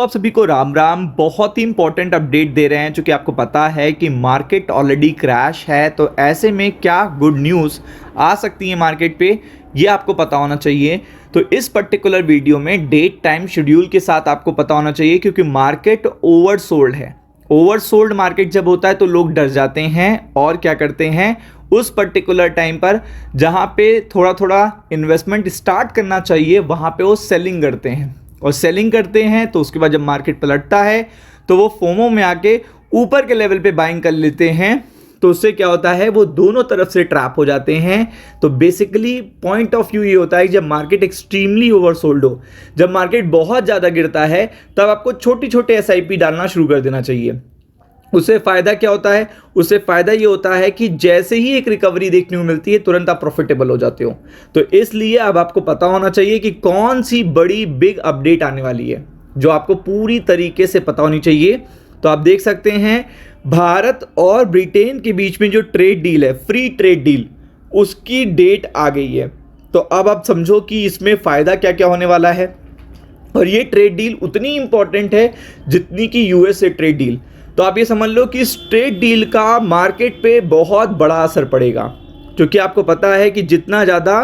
दोस्तों, आप सभी को राम राम। बहुत ही इंपॉर्टेंट अपडेट दे रहे हैं, चूँकि आपको पता है कि मार्केट ऑलरेडी क्रैश है, तो ऐसे में क्या गुड न्यूज़ आ सकती है मार्केट पे, ये आपको पता होना चाहिए। तो इस पर्टिकुलर वीडियो में डेट टाइम शेड्यूल के साथ आपको पता होना चाहिए, क्योंकि मार्केट ओवरसोल्ड है। ओवरसोल्ड मार्केट जब होता है तो लोग डर जाते हैं और क्या करते हैं, उस पर्टिकुलर टाइम पर जहाँ पे थोड़ा थोड़ा इन्वेस्टमेंट स्टार्ट करना चाहिए वहाँ पे वो सेलिंग करते हैं, और सेलिंग करते हैं तो उसके बाद जब मार्केट पलटता है तो वो फोमो में आके ऊपर के लेवल पे बाइंग कर लेते हैं। तो उससे क्या होता है, वो दोनों तरफ से ट्रैप हो जाते हैं। तो बेसिकली पॉइंट ऑफ व्यू ये होता है कि जब मार्केट एक्सट्रीमली ओवरसोल्ड हो, जब मार्केट बहुत ज़्यादा गिरता है, तब आपको छोटे छोटे SIP डालना शुरू कर देना चाहिए। उससे फ़ायदा क्या होता है, उससे फ़ायदा ये होता है कि जैसे ही एक रिकवरी देखने को मिलती है तुरंत आप प्रॉफिटेबल हो जाते हो। तो इसलिए अब आपको पता होना चाहिए कि कौन सी बड़ी बिग अपडेट आने वाली है, जो आपको पूरी तरीके से पता होनी चाहिए। तो आप देख सकते हैं भारत और ब्रिटेन के बीच में जो ट्रेड डील है, फ्री ट्रेड डील, उसकी डेट आ गई है। तो अब आप समझो कि इसमें फ़ायदा क्या क्या होने वाला है। और ये ट्रेड डील उतनी इंपॉर्टेंट है जितनी कि US से ट्रेड डील। तो आप ये समझ लो कि इस ट्रेड डील का मार्केट पे बहुत बड़ा असर पड़ेगा, क्योंकि आपको पता है कि जितना ज़्यादा,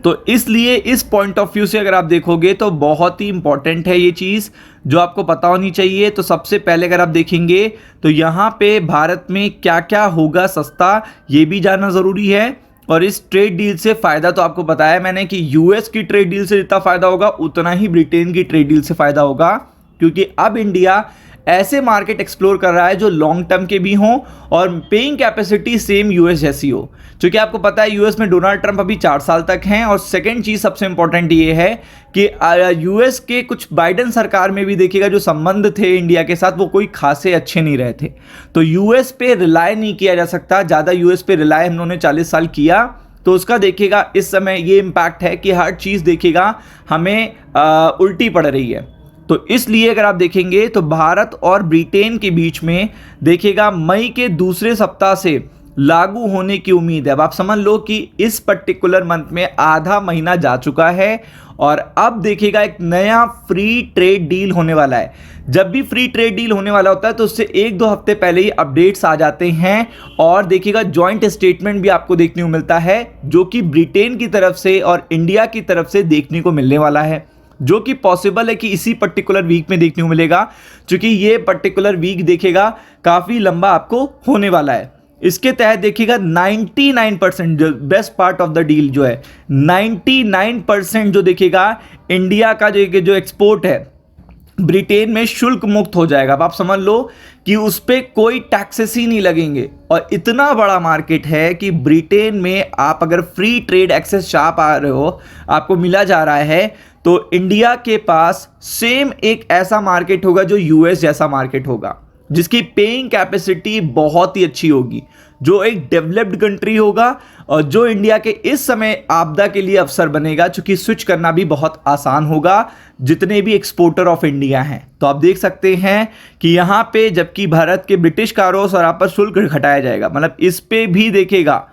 तो इसलिए इस पॉइंट ऑफ व्यू से अगर आप देखोगे तो बहुत ही इंपॉर्टेंट है ये चीज़, जो आपको पता होनी चाहिए। तो सबसे पहले अगर आप देखेंगे तो यहाँ पे भारत में क्या क्या होगा सस्ता, ये भी जानना ज़रूरी है। और इस ट्रेड डील से फ़ायदा तो आपको बताया मैंने कि US की ट्रेड डील से जितना फ़ायदा होगा उतना ही ब्रिटेन की ट्रेड डील से फ़ायदा होगा, क्योंकि अब इंडिया ऐसे मार्केट एक्सप्लोर कर रहा है जो लॉन्ग टर्म के भी हों और पेइंग कैपेसिटी सेम US जैसी हो। क्योंकि आपको पता है US में डोनाल्ड ट्रंप अभी 4 साल तक हैं। और सेकंड चीज़ सबसे इंपॉर्टेंट ये है कि US के कुछ बाइडेन सरकार में भी देखिएगा जो संबंध थे इंडिया के साथ वो कोई खासे अच्छे नहीं रहे थे। तो US पे रिलाय नहीं किया जा सकता, ज़्यादा US पे रिलाय हम लोगों ने 40 साल किया, तो उसका देखिएगा इस समय ये इम्पैक्ट है कि हर चीज़ देखिएगा हमें उल्टी पड़ रही है। तो इसलिए अगर आप देखेंगे तो भारत और ब्रिटेन के बीच में देखिएगा मई के दूसरे सप्ताह से लागू होने की उम्मीद है। अब आप समझ लो कि इस पर्टिकुलर मंथ में आधा महीना जा चुका है और अब देखिएगा एक नया फ्री ट्रेड डील होने वाला है। जब भी फ्री ट्रेड डील होने वाला होता है तो उससे 1-2 हफ्ते पहले ही अपडेट्स आ जाते हैं, और देखिएगा जॉइंट स्टेटमेंट भी आपको देखने को मिलता है, जो कि ब्रिटेन की तरफ से और इंडिया की तरफ से देखने को मिलने वाला है, जो कि पॉसिबल है कि इसी पर्टिकुलर वीक में देखने को मिलेगा, क्योंकि ये पर्टिकुलर वीक देखेगा काफ़ी लंबा आपको होने वाला है। इसके तहत देखिएगा 99% जो best part of the deal जो है, 99% जो देखिएगा इंडिया का जो एक्सपोर्ट है ब्रिटेन में शुल्क मुक्त हो जाएगा। अब आप समझ लो कि उस पर कोई टैक्सेस ही नहीं लगेंगे। और इतना बड़ा मार्केट है कि ब्रिटेन में आप अगर फ्री ट्रेड एक्सेस चाह पा रहे हो, आपको मिला जा रहा है, तो इंडिया के पास सेम एक ऐसा मार्केट होगा जो US जैसा मार्केट होगा, जिसकी पेइंग कैपेसिटी बहुत ही अच्छी होगी, जो एक डेवलप्ड कंट्री होगा और जो इंडिया के इस समय आपदा के लिए अवसर बनेगा, क्योंकि स्विच करना भी बहुत आसान होगा जितने भी एक्सपोर्टर ऑफ इंडिया हैं। तो आप देख सकते हैं कि यहाँ पे जबकि भारत के ब्रिटिश कारों और आप पर शुल्क घटाया जाएगा, मतलब इस पे भी देखेगा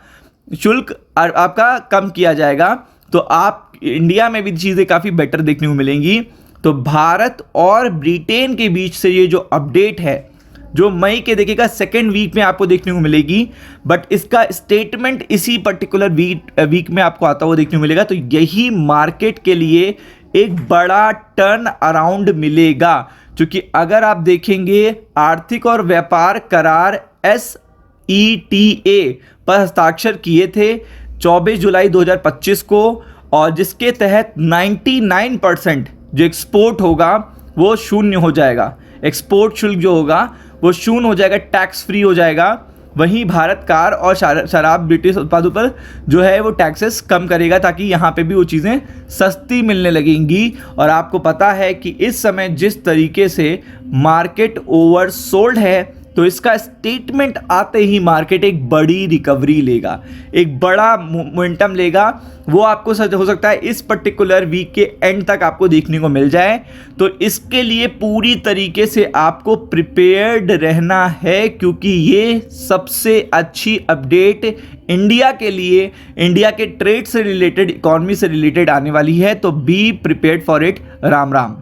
शुल्क आपका कम किया जाएगा, तो आप इंडिया में भी चीज़ें काफ़ी बेटर देखने को मिलेंगी। तो भारत और ब्रिटेन के बीच से ये जो अपडेट है, जो मई के देखिएगा सेकेंड वीक में आपको देखने को मिलेगी, बट इसका स्टेटमेंट इसी पर्टिकुलर वीक में आपको आता हुआ देखने को मिलेगा। तो यही मार्केट के लिए एक बड़ा टर्न अराउंड मिलेगा, क्योंकि अगर आप देखेंगे आर्थिक और व्यापार करार SETA पर हस्ताक्षर किए थे 24 जुलाई 2025 को, और जिसके तहत 99% जो एक्सपोर्ट होगा वो शून्य हो जाएगा। एक्सपोर्ट शुल्क जो होगा वो शून्य हो जाएगा, टैक्स फ्री हो जाएगा। वहीं भारत कार और शराब ब्रिटिश उत्पादों पर जो है वो टैक्सेस कम करेगा, ताकि यहाँ पे भी वो चीज़ें सस्ती मिलने लगेंगी। और आपको पता है कि इस समय जिस तरीके से मार्केट ओवरसोल्ड है, तो इसका स्टेटमेंट आते ही मार्केट एक बड़ी रिकवरी लेगा, एक बड़ा मोमेंटम लेगा। वो आपको हो सकता है इस पर्टिकुलर वीक के एंड तक आपको देखने को मिल जाए। तो इसके लिए पूरी तरीके से आपको प्रिपेयर्ड रहना है, क्योंकि ये सबसे अच्छी अपडेट इंडिया के लिए, इंडिया के ट्रेड से रिलेटेड, इकोनॉमी से रिलेटेड आने वाली है। तो be prepared for it. Ram Ram.